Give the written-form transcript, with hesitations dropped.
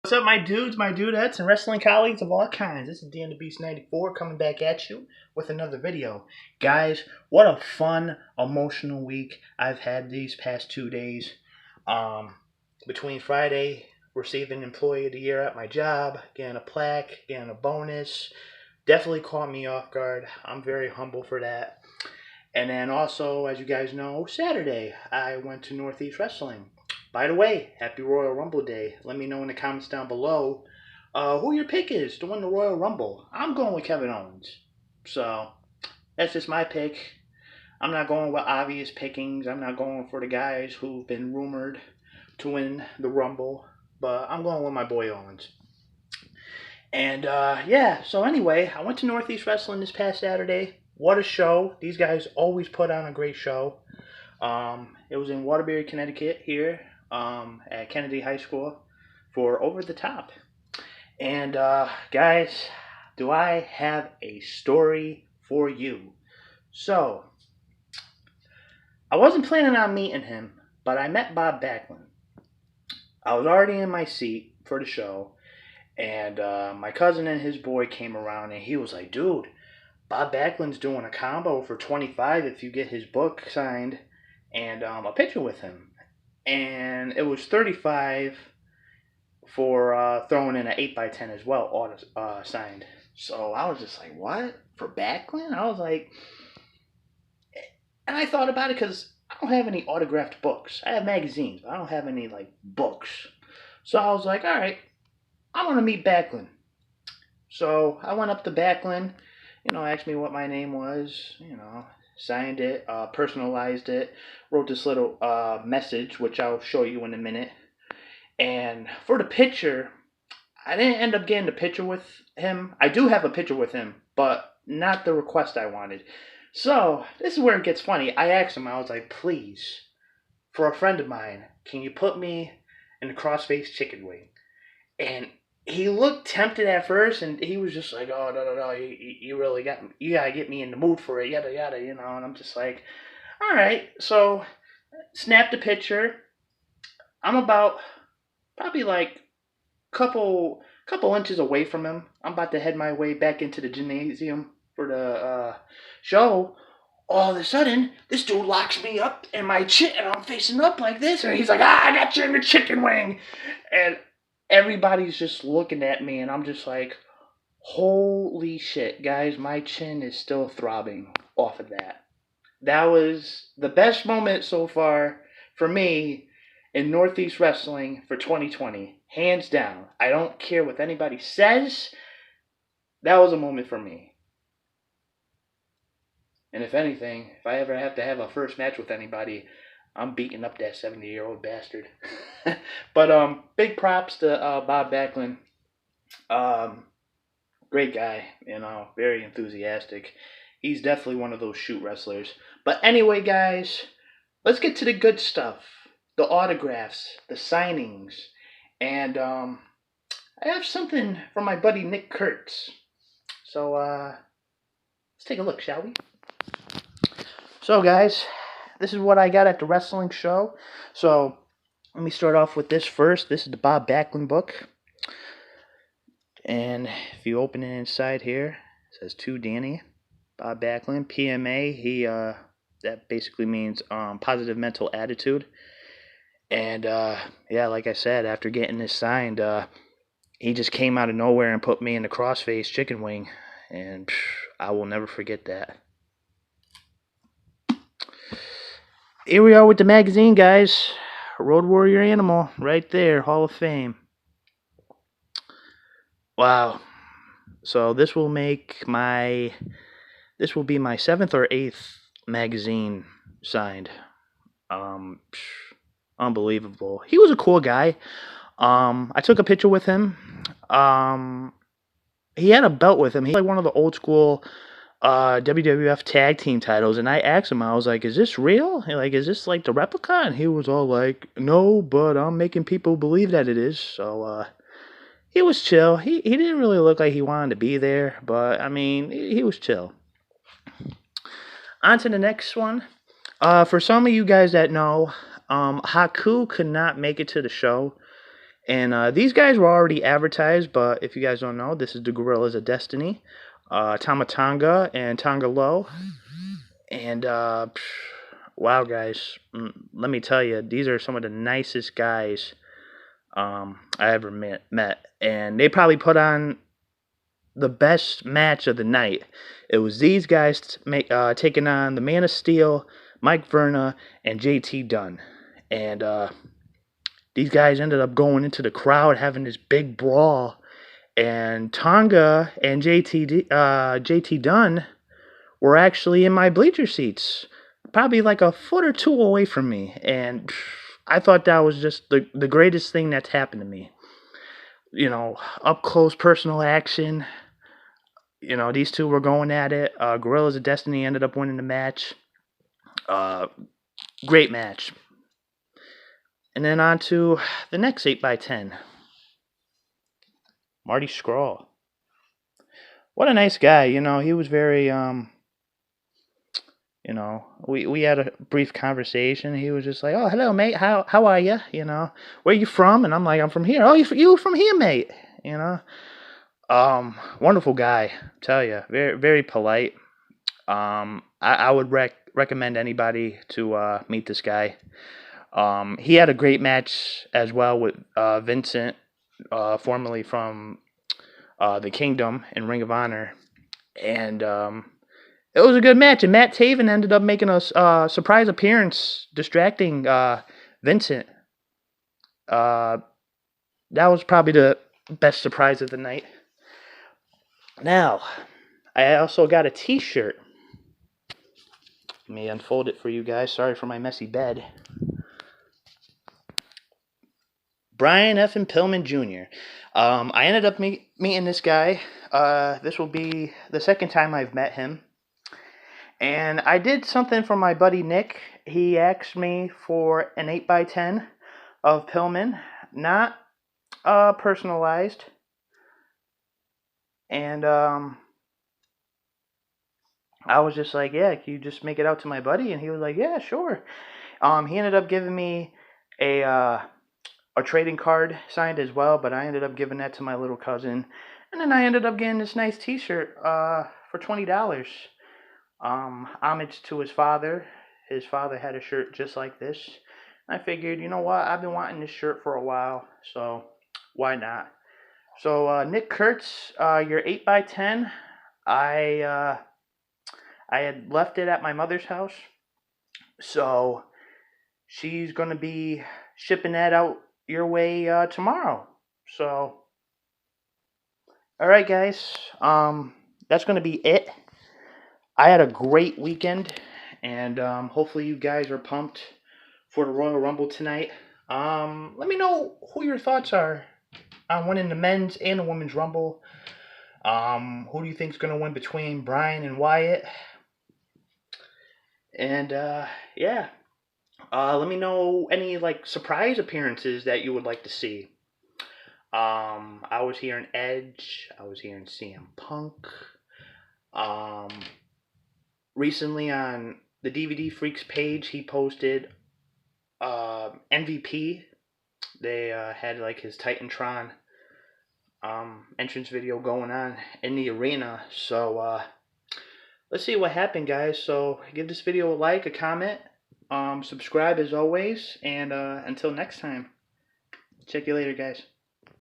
What's up, my dudes, my dudettes, and wrestling colleagues of all kinds? This is Dan the Beast 94 coming back at you with another video. Guys, what a fun, emotional week I've had these past 2 days. Um, Between Friday, receiving Employee of the Year at my job, getting a plaque, getting a bonus, definitely caught me off guard. I'm very humble for that. And then also, as you guys know, Saturday, I went to Northeast Wrestling. By the way, happy Royal Rumble Day. Let me know in the comments down below who your pick is to win the Royal Rumble. I'm going with Kevin Owens. So, that's just my pick. I'm not going with obvious pickings. I'm not going for the guys who've been rumored to win the Rumble. But I'm going with my boy Owens. And yeah, so anyway, I went to Northeast Wrestling this past Saturday. What a show. These guys always put on a great show. It was in Waterbury, Connecticut here at Kennedy High School for Over the Top. And guys, do I have a story for you? So, I wasn't planning on meeting him, but I met Bob Backlund. I was already in my seat for the show, and my cousin and his boy came around, and he was like, dude, Bob Backlund's doing a combo for 25 if you get his book signed and a picture with him. And it was 35 for throwing in an 8x10 as well, signed. So I was just like, what? For Backlund? I was like, and I thought about it because I don't have any autographed books. I have magazines, but I don't have any, like, books. So I was like, all right, I want to meet Backlund. So I went up to Backlund, asked me what my name was, signed it, personalized it, wrote this little message, which I'll show you in a minute. And for the picture, I didn't end up getting the picture with him. I do have a picture with him, but not the request I wanted. So this is where it gets funny. I asked him, I was like, please, for a friend of mine, can you put me in a cross-faced chicken wing? And he looked tempted at first, and he was just like, "Oh, no, you really got me. You gotta get me in the mood for it, yada yada, And I'm just like, all right. So, snap the picture. I'm about probably like couple inches away from him. I'm about to head my way back into the gymnasium for the show. All of a sudden, this dude locks me up in my chin, and I'm facing up like this, and he's like, I got you in the chicken wing. And everybody's just looking at me, and I'm just like, holy shit, guys, my chin is still throbbing off of that. That was the best moment so far for me in Northeast Wrestling for 2020. Hands down. I don't care what anybody says. That was a moment for me. And if anything, if I ever have to have a first match with anybody, I'm beating up that 70-year-old bastard. But big props to Bob Backlund. Great guy, very enthusiastic. He's definitely one of those shoot wrestlers. But anyway, guys, let's get to the good stuff. The autographs, the signings, and I have something from my buddy Nick Kurtz. So let's take a look, shall we? So, guys, this is what I got at the wrestling show. So, let me start off with this first. This is the Bob Backlund book. And if you open it inside here, it says to Danny, Bob Backlund, PMA. He that basically means positive mental attitude. And yeah, like I said, after getting this signed, he just came out of nowhere and put me in the crossface chicken wing, and I will never forget that. Here we are with the magazine, guys. Road Warrior Animal, right there, Hall of Fame. Wow. So this will be my 7th or 8th magazine signed. Unbelievable. He was a cool guy. I took a picture with him. He had a belt with him. He's like one of the old school WWF tag team titles, and I asked him, I was like, is this real? Like, is this like the replica? And he was all like, no, but I'm making people believe that it is. So he was chill. He didn't really look like he wanted to be there, but I mean, he was chill. On to the next one. For some of you guys that know, Haku could not make it to the show, And these guys were already advertised, but if you guys don't know, this is the Gorillas of Destiny, Tama Tonga and Tonga Low. And wow, guys, let me tell you, these are some of the nicest guys I ever met. And they probably put on the best match of the night. It was these guys taking on the Man of Steel, Mike Verna, and JT Dunn. And these guys ended up going into the crowd having this big brawl. And Tonga and JT Dunn were actually in my bleacher seats, probably like a foot or two away from me. And I thought that was just the greatest thing that's happened to me. You know, up close personal action. You know, these two were going at it. Gorillas of Destiny ended up winning the match. Great match. And then on to the next 8x10. Marty Scurll. What a nice guy. You know, he was very, you know, we had a brief conversation. He was just like, oh, hello, mate. How are you? You know, where you from? And I'm like, I'm from here. Oh, you from here, mate? You know, wonderful guy. Tell you, very, very polite. I would recommend anybody to meet this guy. He had a great match as well with Vincent, formerly from the Kingdom and Ring of Honor, and it was a good match. And Matt Taven ended up making a surprise appearance, distracting Vincent. That was probably the best surprise of the night. Now, I also got a T-shirt. Let me unfold it for you guys. Sorry for my messy bed. Brian F. Pillman Jr. I ended up meeting this guy. This will be the second time I've met him. And I did something for my buddy Nick. He asked me for an 8x10 of Pillman, not personalized. And I was just like, yeah, can you just make it out to my buddy? And he was like, yeah, sure. He ended up giving me a trading card signed as well, but I ended up giving that to my little cousin. And then I ended up getting this nice T-shirt for $20. Homage to his father. His father had a shirt just like this. I figured, you know what, I've been wanting this shirt for a while, so why not? So Nick Kurtz, your 8x10, I had left it at my mother's house, so she's going to be shipping that out your way tomorrow. So, alright guys, that's going to be it. I had a great weekend, and hopefully you guys are pumped for the Royal Rumble tonight. Let me know who your thoughts are on winning the men's and the women's Rumble. Who do you think is going to win between Bryan and Wyatt? And yeah, let me know any like surprise appearances that you would like to see. I was hearing Edge. I was hearing CM Punk. Recently on the DVD Freaks page, he posted MVP. They had like his Titantron entrance video going on in the arena. So let's see what happened, guys. So give this video a like, a comment, subscribe as always, and until next time, check you later, guys.